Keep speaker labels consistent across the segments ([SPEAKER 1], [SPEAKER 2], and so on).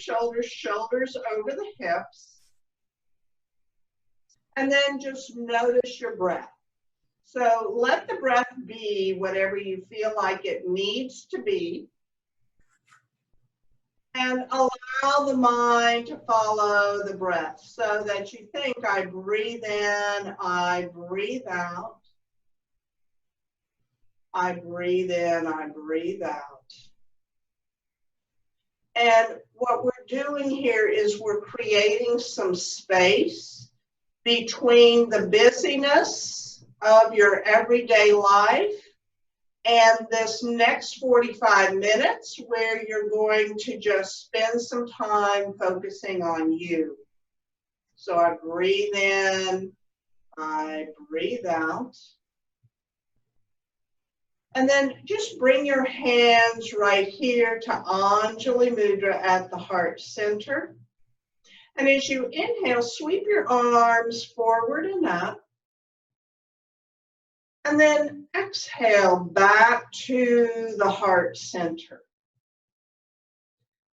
[SPEAKER 1] shoulders, shoulders over the hips. And then just notice your breath. So let the breath be whatever you feel like it needs to be. And allow the mind to follow the breath so that you think, I breathe in, I breathe out. I breathe in, I breathe out. And what we're doing here is we're creating some space between the busyness of your everyday life and this next 45 minutes where you're going to just spend some time focusing on you. So I breathe in, I breathe out. And then just bring your hands right here to Anjali Mudra at the heart center. And as you inhale, sweep your arms forward and up. And then exhale back to the heart center.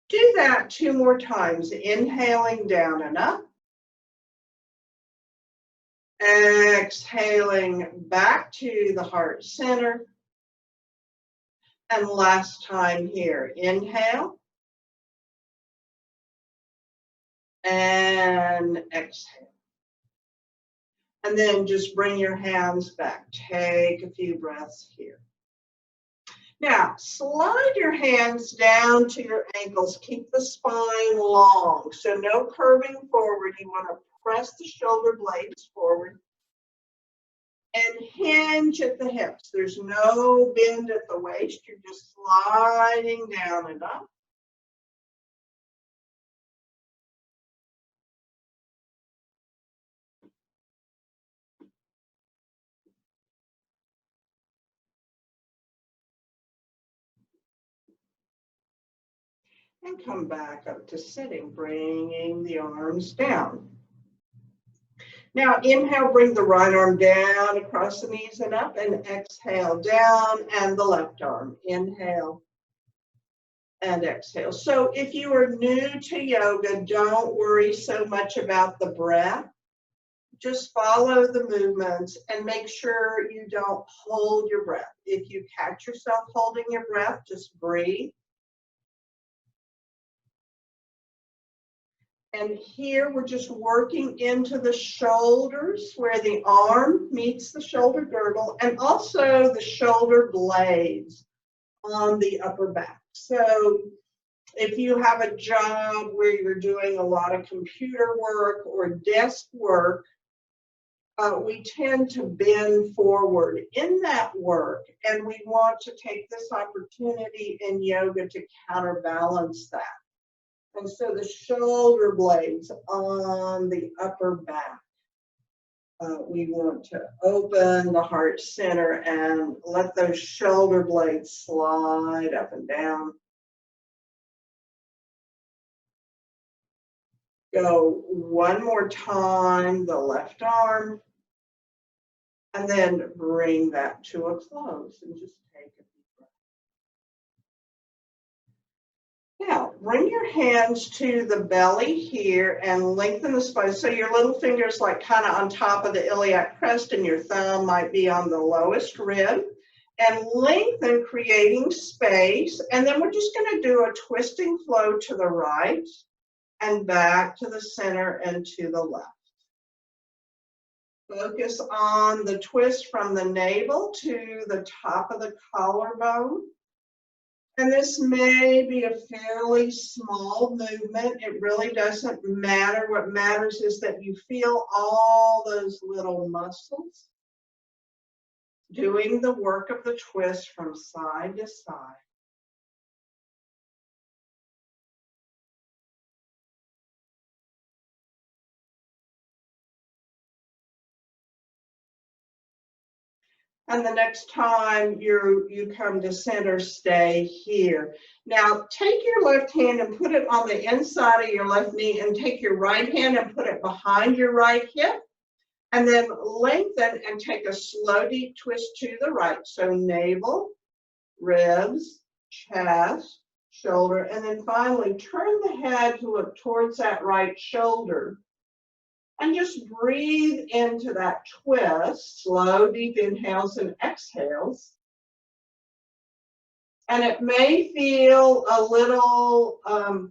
[SPEAKER 1] Do that 2 more times, inhaling down and up. Exhaling back to the heart center. And last time here, inhale. And exhale. And then just bring your hands back. Take a few breaths here. Now, slide your hands down to your ankles. Keep the spine long. So no curving forward. You want to press the shoulder blades forward. And hinge at the hips. There's no bend at the waist. You're just sliding down and up. And come back up to sitting, bringing the arms down. Now inhale, bring the right arm down across the knees and up, and exhale down, and the left arm. Inhale and exhale. So if you are new to yoga, don't worry so much about the breath. Just follow the movements and make sure you don't hold your breath. If you catch yourself holding your breath, just breathe. And here we're just working into the shoulders where the arm meets the shoulder girdle, and also the shoulder blades on the upper back. So if you have a job where you're doing a lot of computer work or desk work, we tend to bend forward in that work, and we want to take this opportunity in yoga to counterbalance that. And so the shoulder blades on the upper back, we want to open the heart center and let those shoulder blades slide up and down. Go one more time, the left arm, and then bring that to a close and just take a deep breath. Now, bring your hands to the belly here and lengthen the spine. So your little fingers like kind of on top of the iliac crest, and your thumb might be on the lowest rib. And lengthen, creating space. And then we're just going to do a twisting flow to the right and back to the center and to the left. Focus on the twist from the navel to the top of the collarbone. And this may be a fairly small movement. It really doesn't matter. What matters is that you feel all those little muscles doing the work of the twist from side to side. And the next time you come to center, stay here. Now take your left hand and put it on the inside of your left knee, and take your right hand and put it behind your right hip. And then lengthen and take a slow deep twist to the right. So navel, ribs, chest, shoulder, and then finally turn the head to look towards that right shoulder. And just breathe into that twist, slow, deep inhales and exhales. And it may feel a little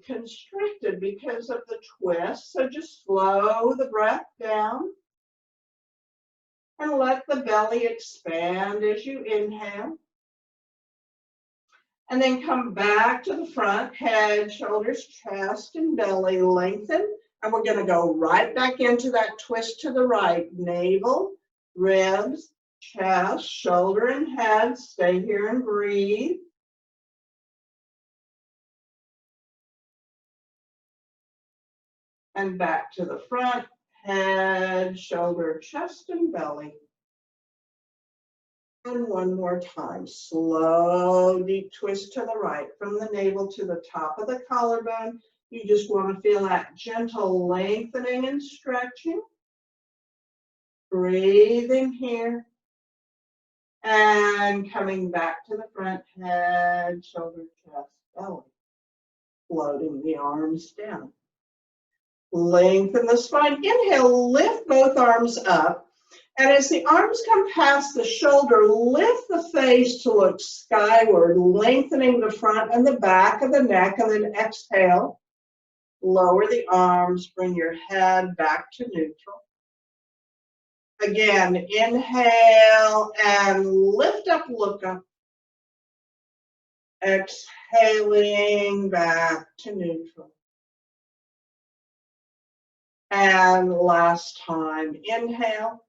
[SPEAKER 1] constricted because of the twist, so just slow the breath down and let the belly expand as you inhale. And then come back to the front, head, shoulders, chest, and belly lengthen. And we're going to go right back into that twist to the right. Navel, ribs, chest, shoulder, and head. Stay here and breathe. And back to the front, head, shoulder, chest, and belly. And one more time, slow, deep twist to the right, from the navel to the top of the collarbone. You just want to feel that gentle lengthening and stretching. Breathing here. And coming back to the front, head, shoulder, chest, belly. Floating the arms down. Lengthen the spine. Inhale, lift both arms up. And as the arms come past the shoulder, lift the face to look skyward, lengthening the front and the back of the neck, and then exhale. Lower the arms, bring your head back to neutral. Again, inhale and lift up, look up. Exhaling back to neutral. And last time, inhale.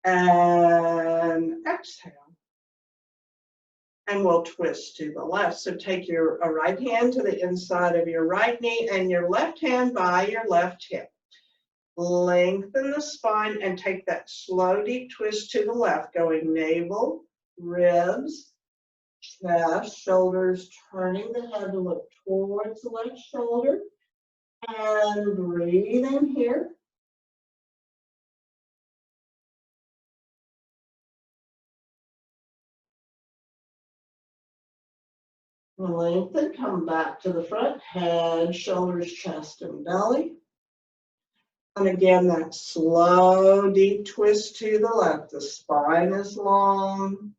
[SPEAKER 1] And exhale. And we'll twist to the left. So take your right hand to the inside of your right knee and your left hand by your left hip. Lengthen the spine and take that slow, deep twist to the left, going navel, ribs, chest, shoulders, turning the head to look towards the left shoulder. And breathe in here. Lengthen, come back to the front, head, shoulders, chest, and belly. And again, that slow, deep twist to the left. The spine is long.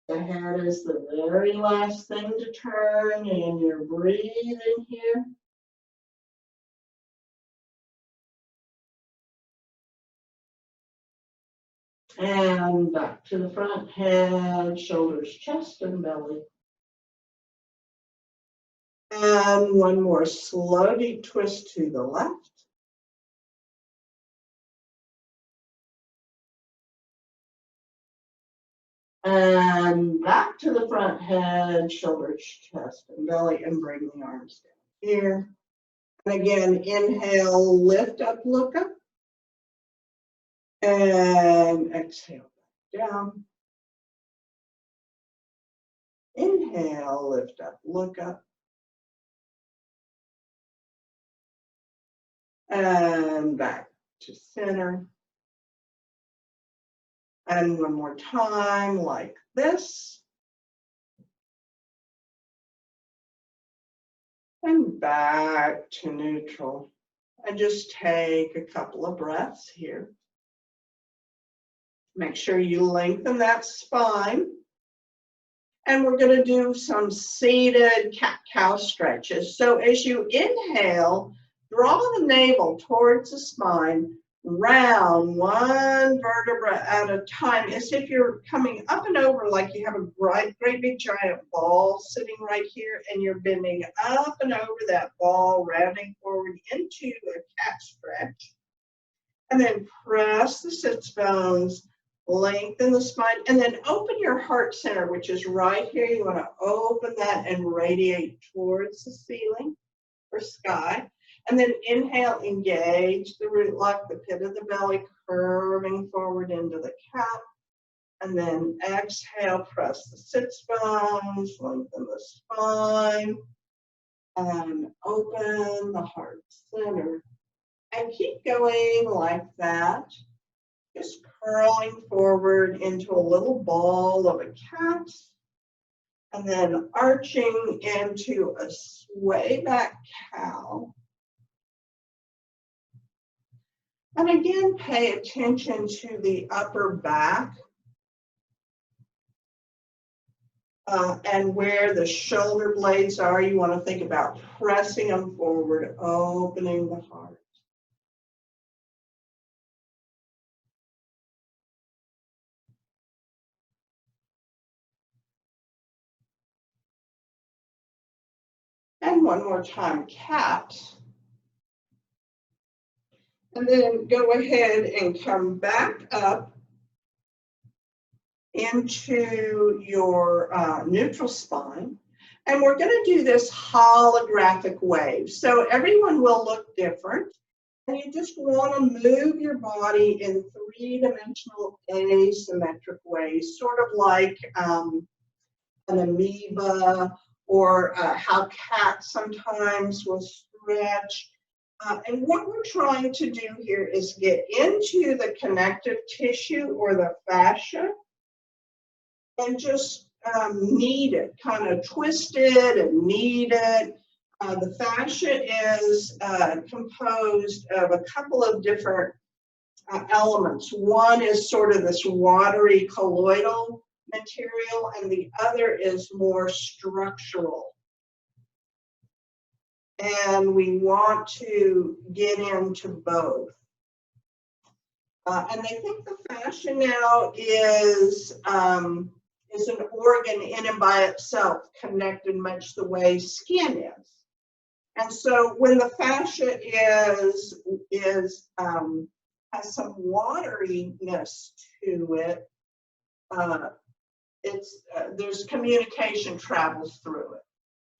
[SPEAKER 1] The head is the very last thing to turn, and you're breathing here. And back to the front, head, shoulders, chest, and belly. And one more slow, deep twist to the left. And back to the front, head, shoulders, chest, and belly, and bring the arms down here. And again, inhale, lift up, look up. And exhale, back down. Inhale, lift up, look up. And back to center. And one more time, like this. And back to neutral. And just take a couple of breaths here. Make sure you lengthen that spine. And we're going to do some seated cat-cow stretches. So as you inhale, draw the navel towards the spine, round one vertebra at a time, as if you're coming up and over like you have a great big giant ball sitting right here, and you're bending up and over that ball, rounding forward into a cat stretch. And then press the sits bones, lengthen the spine, and then open your heart center, which is right here. You want to open that and radiate towards the ceiling or sky. And then inhale, engage the root lock, the pit of the belly, curving forward into the cat. And then exhale, press the sits bones, lengthen the spine, and open the heart center. And keep going like that, just curling forward into a little ball of a cat. And then arching into a sway back cow. And again, pay attention to the upper back and where the shoulder blades are. You want to think about pressing them forward, opening the heart. And one more time, cat. And then go ahead and come back up into your neutral spine. And we're going to do this holographic wave. So everyone will look different. And you just want to move your body in three-dimensional asymmetric ways, sort of like an amoeba, or how cats sometimes will stretch. And what we're trying to do here is get into the connective tissue or the fascia and just knead it, kind of twist it and knead it. The fascia is composed of a couple of different elements. One is sort of this watery colloidal material, and the other is more structural. And we want to get into both. And I think the fascia now is an organ in and by itself, connected much the way skin is. And so when the fascia has some wateriness to it, there's communication travels through it.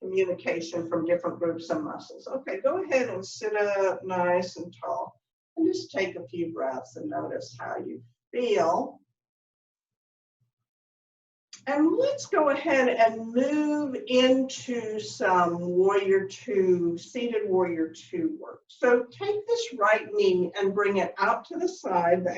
[SPEAKER 1] Communication from different groups of muscles. Okay, go ahead and sit up nice and tall and just take a few breaths and notice how you feel. And let's go ahead and move into some Warrior Two, seated Warrior Two work. So take this right knee and bring it out to the side. The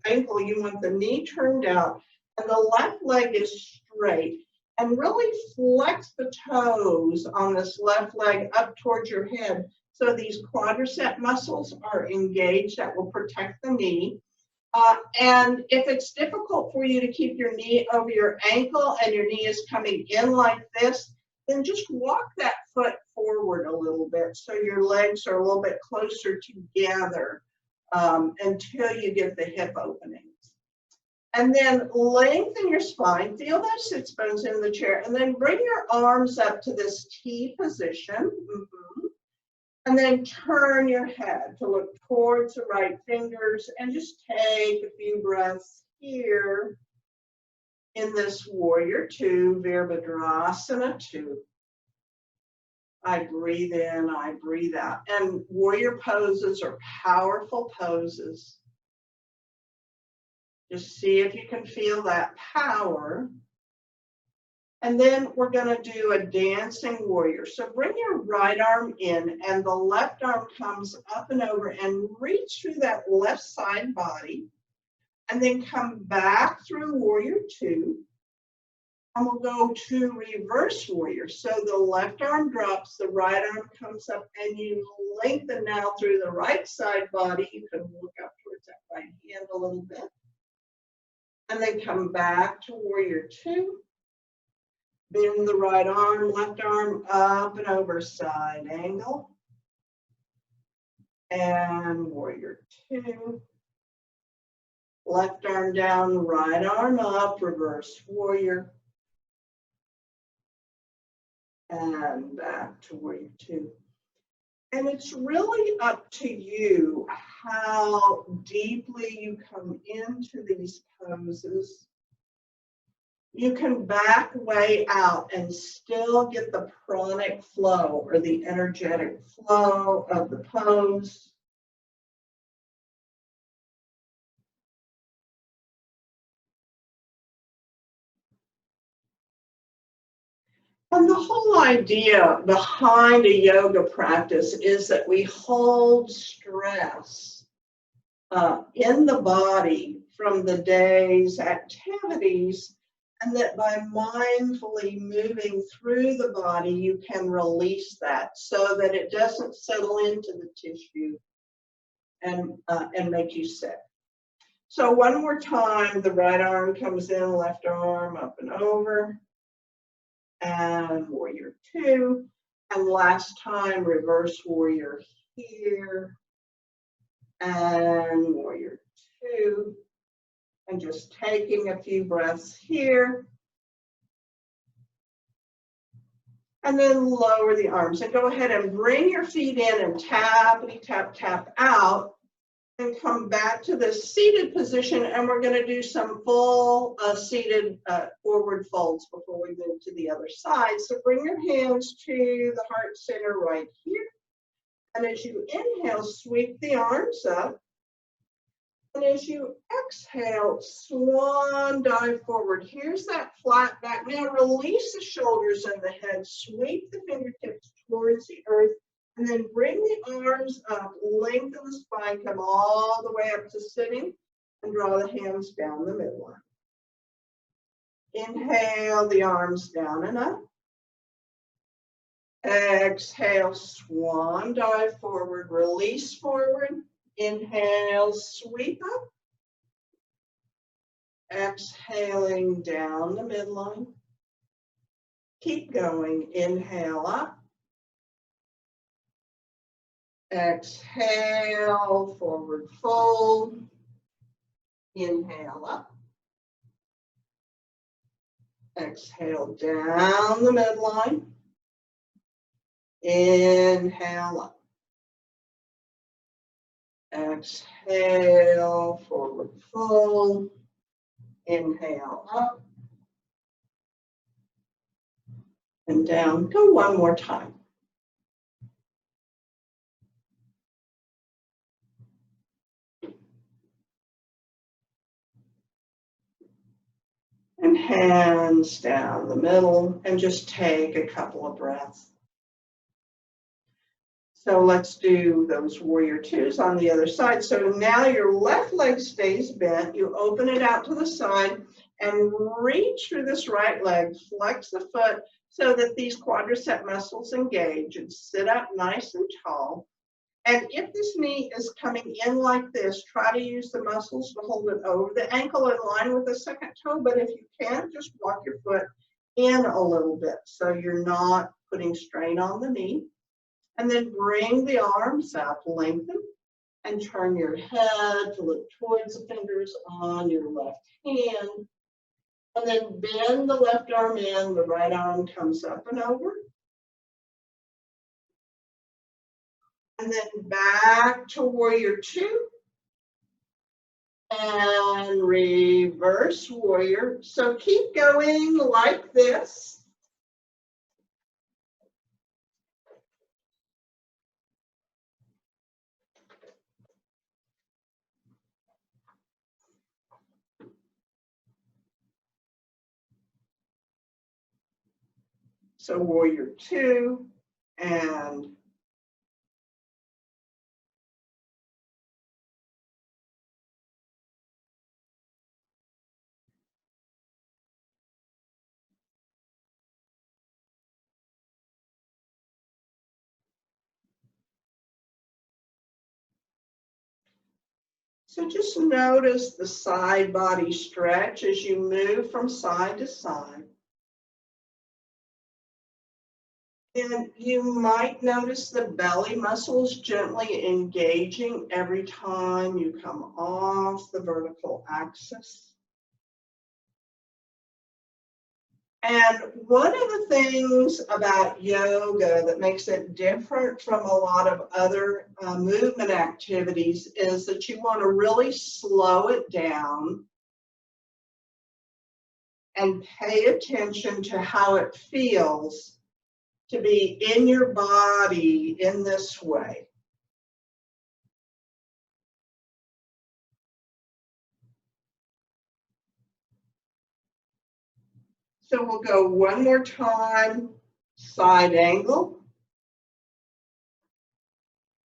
[SPEAKER 1] ankle, you want the knee turned out, and the left leg is straight. And really flex the toes on this left leg up towards your head. So these quadricep muscles are engaged. That will protect the knee. And if it's difficult for you to keep your knee over your ankle and your knee is coming in like this, then just walk that foot forward a little bit so your legs are a little bit closer together until you get the hip opening. And then lengthen your spine, feel those sits bones in the chair, and then bring your arms up to this T position. And then turn your head to look towards the right fingers and just take a few breaths here in this Warrior Two, Virabhadrasana 2. I breathe in, I breathe out. And warrior poses are powerful poses. Just see if you can feel that power. And then we're going to do a dancing warrior. So bring your right arm in and the left arm comes up and over and reach through that left side body. And then come back through Warrior Two. And we'll go to reverse warrior. So the left arm drops, the right arm comes up, and you lengthen now through the right side body. You can look up towards that right hand a little bit. And then come back to Warrior Two. Bend the right arm, left arm up and over, side angle. And Warrior Two. Left arm down, right arm up, reverse warrior. And back to Warrior Two. And it's really up to you how deeply you come into these poses. You can back way out and still get the pranic flow or the energetic flow of the pose. And the whole idea behind a yoga practice is that we hold stress in the body from the day's activities, And that by mindfully moving through the body, you can release that so that it doesn't settle into the tissue and make you sick. So one more time, the right arm comes in, left arm up and over, and warrior two. And last time, reverse warrior here, and warrior two. And just taking a few breaths here. And then lower the arms and go ahead and bring your feet in and tappity tap, tap out and come back to the seated position. And we're going to do some full seated forward folds before we move to the other side. So bring your hands to the heart center right here. And as you inhale, sweep the arms up. And as you exhale, swan dive forward. Here's that flat back. Now release the shoulders and the head. Sweep the fingertips towards the earth. And then bring the arms up. Lengthen the spine. Come all the way up to sitting. And draw the hands down the midline. Inhale the arms down and up. Exhale, swan dive forward. Release forward. Inhale, sweep up. Exhaling down the midline. Keep going. Inhale up. Exhale, forward fold. Inhale up. Exhale down the midline. Inhale up. Exhale, forward fold. Inhale up. And down. Go one more time. And hands down the middle. And just take a couple of breaths. So let's do those warrior twos on the other side. So now your left leg stays bent. You open it out to the side and reach through this right leg. Flex the foot so that these quadricep muscles engage and sit up nice and tall. And if this knee is coming in like this, try to use the muscles to hold it over the ankle in line with the second toe. But if you can't, just walk your foot in a little bit so you're not putting strain on the knee. And then bring the arms up, lengthen, and turn your head to look towards the fingers on your left hand. And then bend the left arm in, the right arm comes up and over. And then back to warrior two. And reverse warrior. So keep going like this. So warrior two and so just notice the side body stretch as you move from side to side. And you might notice the belly muscles gently engaging every time you come off the vertical axis. And one of the things about yoga that makes it different from a lot of other movement activities is that you want to really slow it down and pay attention to how it feels to be in your body in this way. So we'll go one more time, side angle.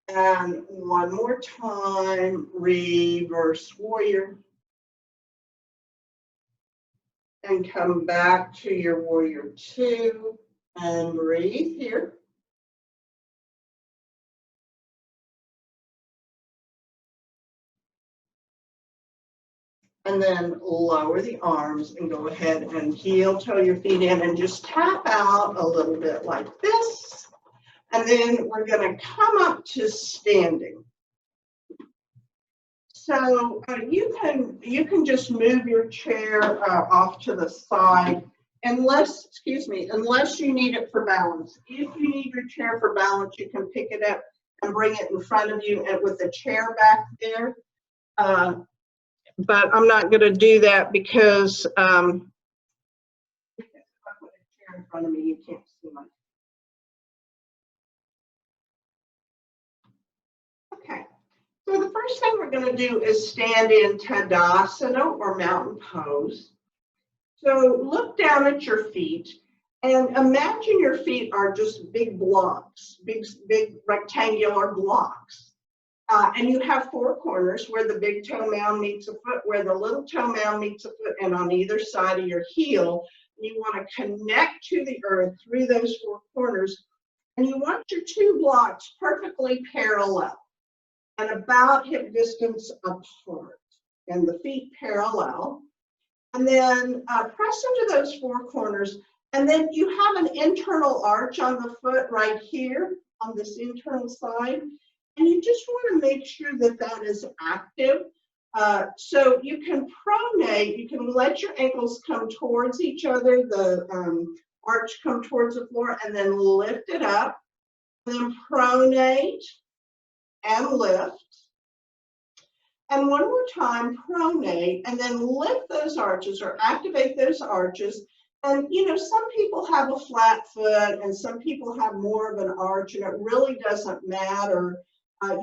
[SPEAKER 1] And one more time, reverse warrior. and come back to your warrior two and breathe here. And then lower the arms and go ahead and heel toe your feet in and just tap out a little bit like this. And then we're going to come up to standing. So you can just move your chair off to the side unless you need it for balance. If you need your chair for balance, you can pick it up and bring it in front of you and with the chair back there. But I'm not going to do that because if I put a chair in front of me, you can't see my. Okay. So the first thing we're going to do is stand in Tadasana or mountain pose. So look down at your feet and imagine your feet are just big blocks, big rectangular blocks. And you have four corners where the big toe mound meets a foot, where the little toe mound meets a foot, and on either side of your heel. You want to connect to the earth through those four corners. And you want your two blocks perfectly parallel and about hip distance apart, and the feet parallel. And then press into those four corners. And then you have an internal arch on the foot right here on this internal side. And you just want to make sure that that is active. So you can pronate, you can let your ankles come towards each other, the arch come towards the floor, and then lift it up. And then pronate and lift. And one more time, pronate, and then lift those arches or activate those arches. And you know, some people have a flat foot and some people have more of an arch, and it really doesn't matter.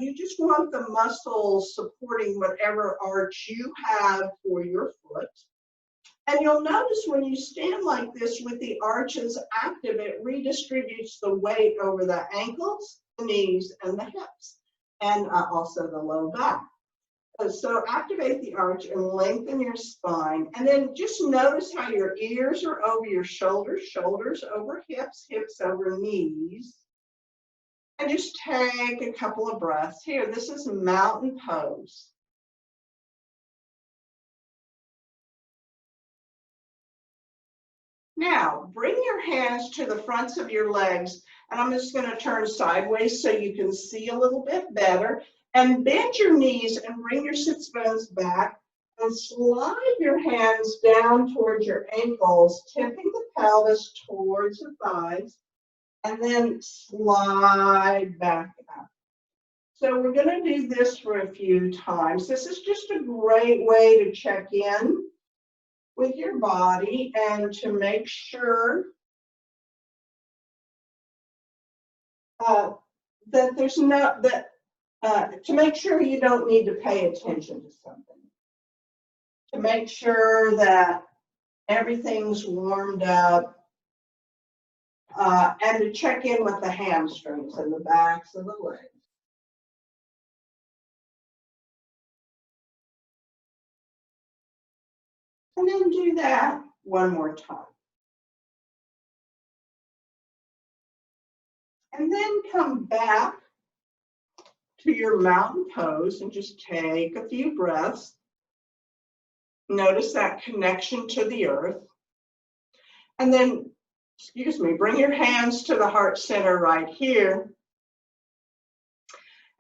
[SPEAKER 1] You just want the muscles supporting whatever arch you have for your foot. And you'll notice when you stand like this with the arches active, it redistributes the weight over the ankles, the knees, and the hips, and also the low back. So activate the arch and lengthen your spine. And then just notice how your ears are over your shoulders, shoulders over hips, hips over knees. And just take a couple of breaths here. This is mountain pose. Now, bring your hands to the fronts of your legs, and I'm just going to turn sideways so you can see a little bit better. And bend your knees and bring your sits bones back and slide your hands down towards your ankles, tipping the pelvis towards the thighs. And then slide back up. So we're going to do this for a few times. This is just a great way to check in with your body and to make sure that there's not to make sure you don't need to pay attention to something. To make sure that everything's warmed up. And to check in with the hamstrings and the backs of the legs. And then do that one more time. And then come back to your mountain pose and just take a few breaths. Notice that connection to the earth. And then, bring your hands to the heart center right here.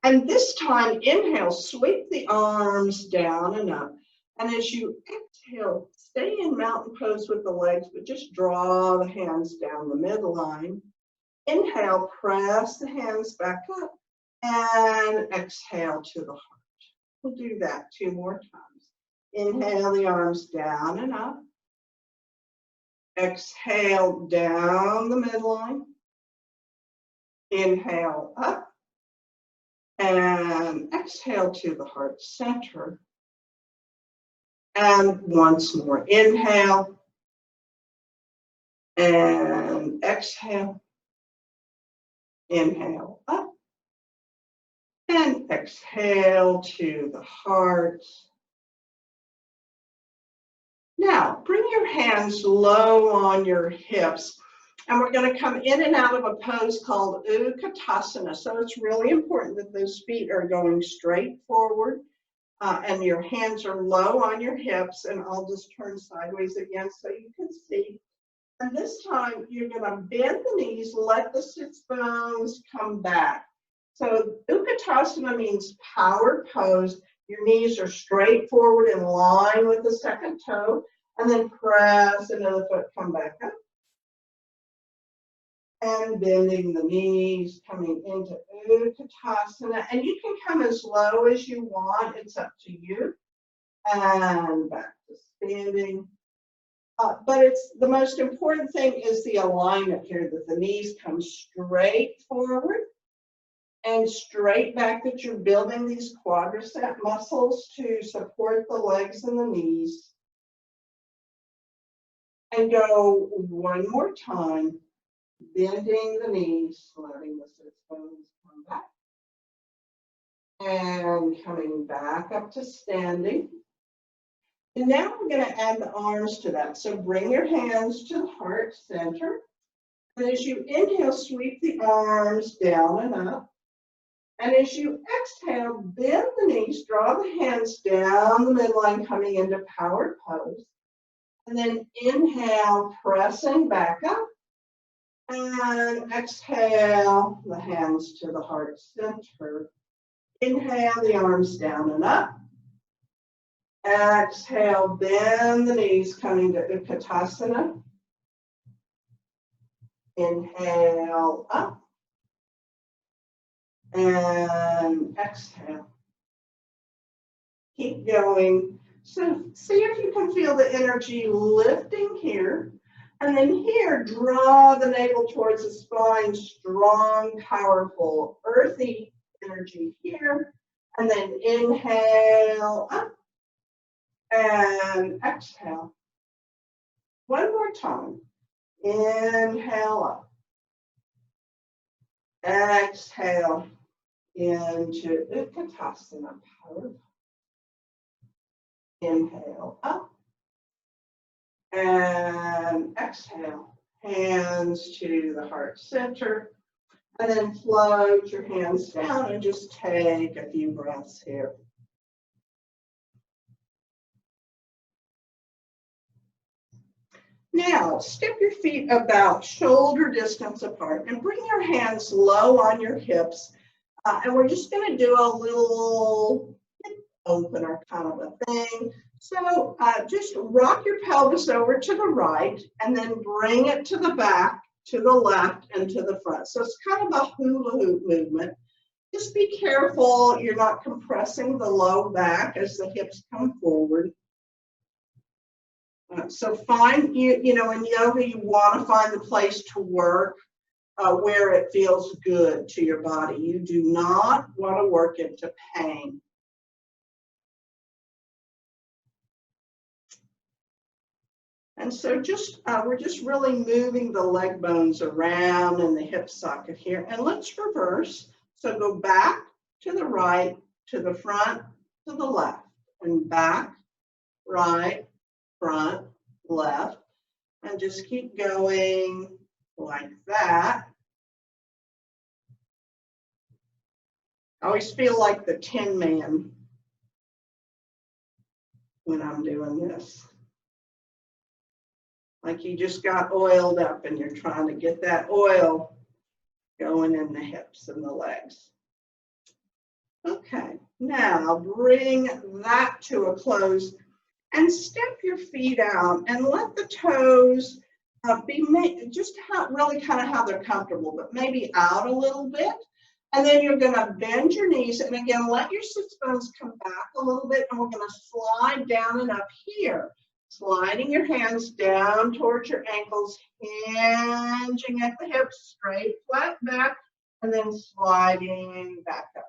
[SPEAKER 1] And this time, inhale, sweep the arms down and up. And as you exhale, stay in mountain pose with the legs, but just draw the hands down the midline. Inhale, press the hands back up, and exhale to the heart. We'll do that 2 more times. Inhale the arms down and up. Exhale down the midline. Inhale up. And exhale to the heart center. And once more, inhale. And exhale. Inhale up. And exhale to the heart. Now, bring your hands low on your hips, and we're going to come in and out of a pose called Utkatasana. So it's really important that those feet are going straight forward, and your hands are low on your hips, and I'll just turn sideways again so you can see. And this time, you're going to bend the knees, let the sits bones come back. So Utkatasana means power pose. Your knees are straight forward in line with the second toe, and then press into the foot, come back up. And bending the knees, coming into Utkatasana. And you can come as low as you want, it's up to you. And back to standing. But it's the most important thing is the alignment here, that the knees come straight forward and straight back, that you're building these quadricep muscles to support the legs and the knees. And go one more time, bending the knees, letting the sits bones come back. And coming back up to standing. And now we're going to add the arms to that. So bring your hands to the heart center. And as you inhale, sweep the arms down and up. And as you exhale, bend the knees, draw the hands down the midline, coming into power pose. And then inhale, pressing back up. And exhale, the hands to the heart center. Inhale, the arms down and up. Exhale, bend the knees, coming to Utkatasana. Inhale, up. And exhale. Keep going. So see if you can feel the energy lifting here. And then here, draw the navel towards the spine, strong, powerful, earthy energy here. And then inhale, up. And exhale. One more time. Inhale up. Exhale into Utkatasana. Power. Inhale up. And exhale. Hands to the heart center. And then float your hands down and just take a few breaths here. Now, step your feet about shoulder distance apart and bring your hands low on your hips. And we're just going to do a little hip opener kind of a thing. So just rock your pelvis over to the right and then bring it to the back, to the left, and to the front. So it's kind of a hula hoop movement. Just be careful you're not compressing the low back as the hips come forward. So find, you know, in yoga, you want to find the place to work where it feels good to your body. You do not want to work into pain. And so just, we're just really moving the leg bones around in the hip socket here. And let's reverse. So go back to the right, to the front, to the left, and back, right, front, left, and just keep going like that. I always feel like the Tin Man when I'm doing this. Like you just got oiled up and you're trying to get that oil going in the hips and the legs. Okay, now bring that to a close. And step your feet out and let the toes be made, just really kind of how they're comfortable, but maybe out a little bit. And then you're going to bend your knees. And again, let your sits bones come back a little bit. And we're going to slide down and up here. Sliding your hands down towards your ankles, hinging at the hips, straight, flat back, and then sliding back up.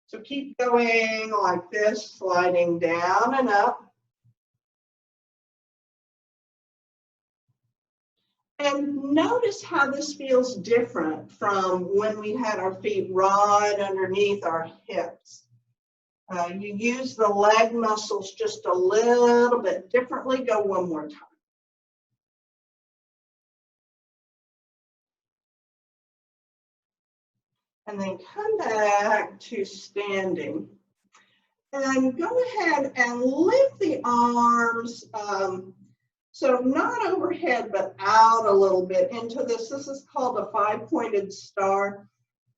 [SPEAKER 1] So keep going like this, sliding down and up. And notice how this feels different from when we had our feet right underneath our hips. You use the leg muscles just a little bit differently. Go one more time. And then come back to standing. And go ahead and lift the arms, so not overhead, but out a little bit into this. This is called a five-pointed star.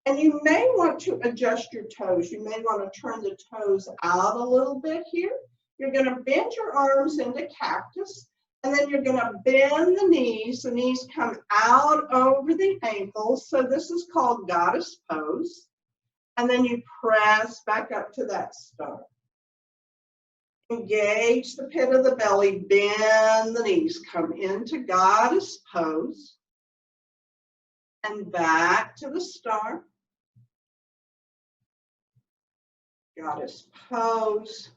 [SPEAKER 1] And you may want to adjust your toes. You may want to turn the toes out a little bit here. You're going to bend your arms into cactus, and then you're going to bend the knees. The knees come out over the ankles. So this is called goddess pose. And then you press back up to that star. Engage the pit of the belly, bend the knees, come into goddess pose, and back to the star. Goddess pose,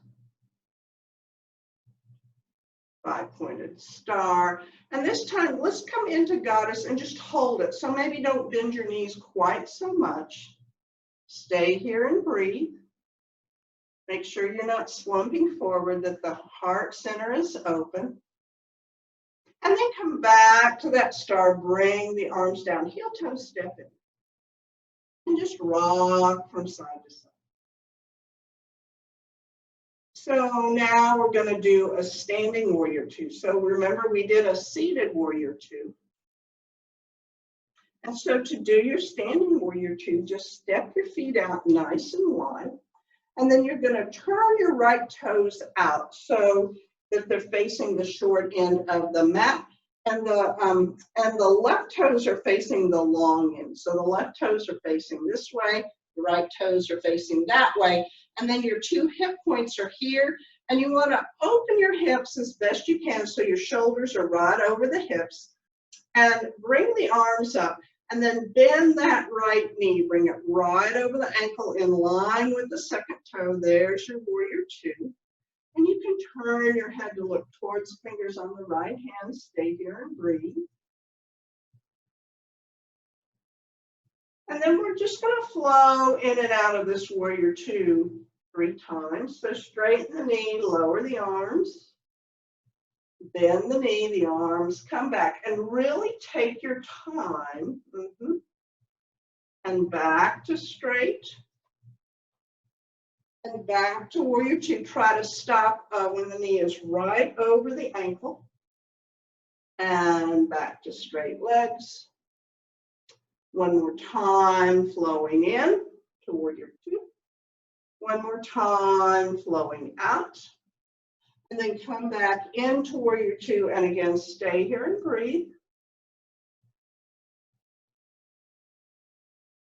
[SPEAKER 1] five-pointed star. And this time, let's come into goddess and just hold it. So maybe don't bend your knees quite so much. Stay here and breathe. Make sure you're not slumping forward, that the heart center is open. And then come back to that star, bring the arms down, heel toe step in. And just rock from side to side. So now we're going to do a standing warrior two. So remember, we did a seated warrior two. And so to do your standing warrior two, just step your feet out nice and wide. And then you're going to turn your right toes out so that they're facing the short end of the mat. And the left toes are facing the long end. So the left toes are facing this way. The right toes are facing that way. And then your two hip points are here. And you want to open your hips as best you can so your shoulders are right over the hips. And bring the arms up. And then bend that right knee. Bring it right over the ankle in line with the second toe. There's your warrior two. And you can turn your head to look towards fingers on the right hand. Stay here and breathe. And then we're just going to flow in and out of this warrior two 3 times. So straighten the knee, lower the arms. Bend the knee, the arms, come back, and really take your time. And back to straight. And back to warrior two. Try to stop when the knee is right over the ankle. And back to straight legs. One more time, flowing in to warrior two. One more time, flowing out. And then come back into warrior two, and again, stay here and breathe.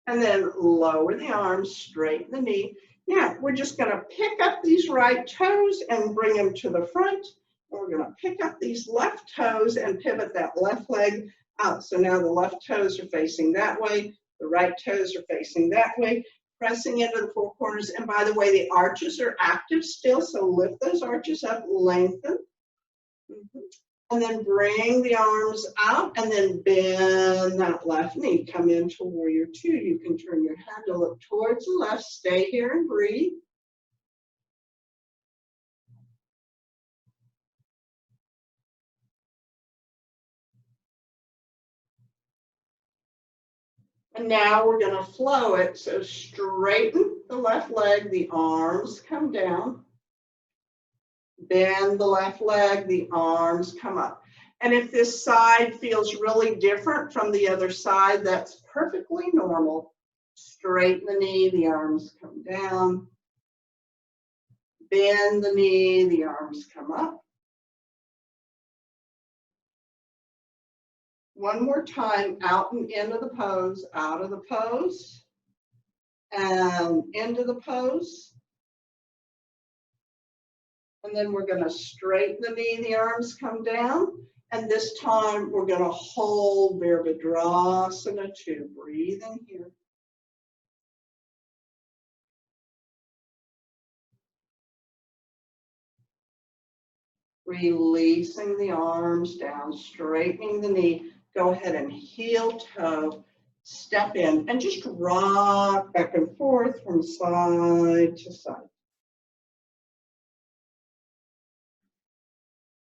[SPEAKER 1] And then lower the arms, straighten the knee. Now, we're just going to pick up these right toes and bring them to the front. And we're going to pick up these left toes and pivot that left leg out. So now the left toes are facing that way. The right toes are facing that way. Pressing into the 4 corners. And by the way, the arches are active still, so lift those arches up, lengthen. And then bring the arms out, and then bend that left knee. Come into warrior two. You can turn your head to look towards the left. Stay here and breathe. And now we're going to flow it. So straighten the left leg, the arms come down. Bend the left leg, the arms come up. And if this side feels really different from the other side, that's perfectly normal. Straighten the knee, the arms come down. Bend the knee, the arms come up. One more time, out and into the pose, out of the pose, and into the pose. And then we're going to straighten the knee, the arms come down. And this time we're going to hold Virabhadrasana 2. Breathe in here. Releasing the arms down, straightening the knee. Go ahead and heel toe, step in, and just rock back and forth from side to side.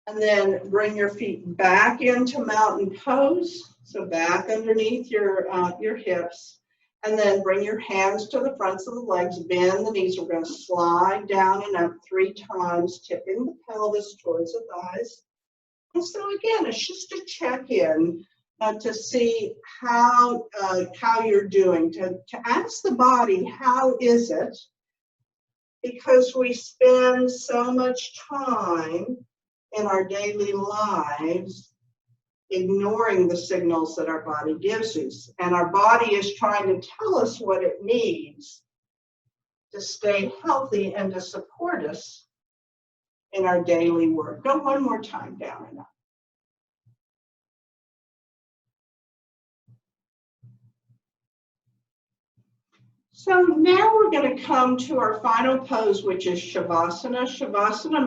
[SPEAKER 1] And then bring your feet back into mountain pose. So back underneath your hips. And then bring your hands to the fronts of the legs, bend the knees. We're going to slide down and up 3 times, tipping the pelvis towards the thighs. And so again, it's just a check-in to see how you're doing, to ask the body, how is it? Because we spend so much time in our daily lives ignoring the signals that our body gives us. And our body is trying to tell us what it needs to stay healthy and to support us in our daily work. Go one more time, down and up. So now we're going to come to our final pose, which is Shavasana. Shavasana means